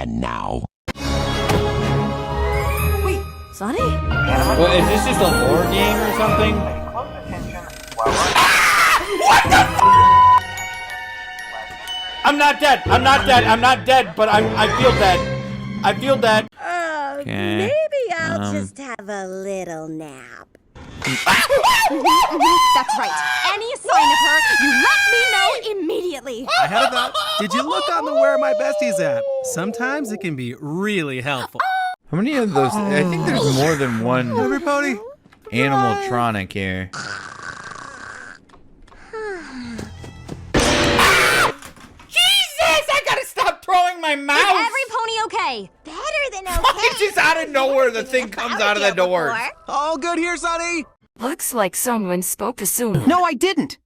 And now... Wait, Sonny? Well, is this just a lore game or something? What the f***? I'm not dead. I'm not dead. I'm not dead, but I feel dead. I feel dead. Maybe I'll just have a little nap. That's right. Any sign of her, you let me know immediately. I had a thought. Did you look on the Where Are My Besties app? Sometimes it can be really helpful. How many of those? I think there's more than one Everybody? animatronic here. Jesus! I gotta stop throwing my mouse. Is every pony okay? Better than okay. It's just out of nowhere, the thing comes out of the door. All good here, Sonny? Looks like someone spoke to soon. No, I didn't.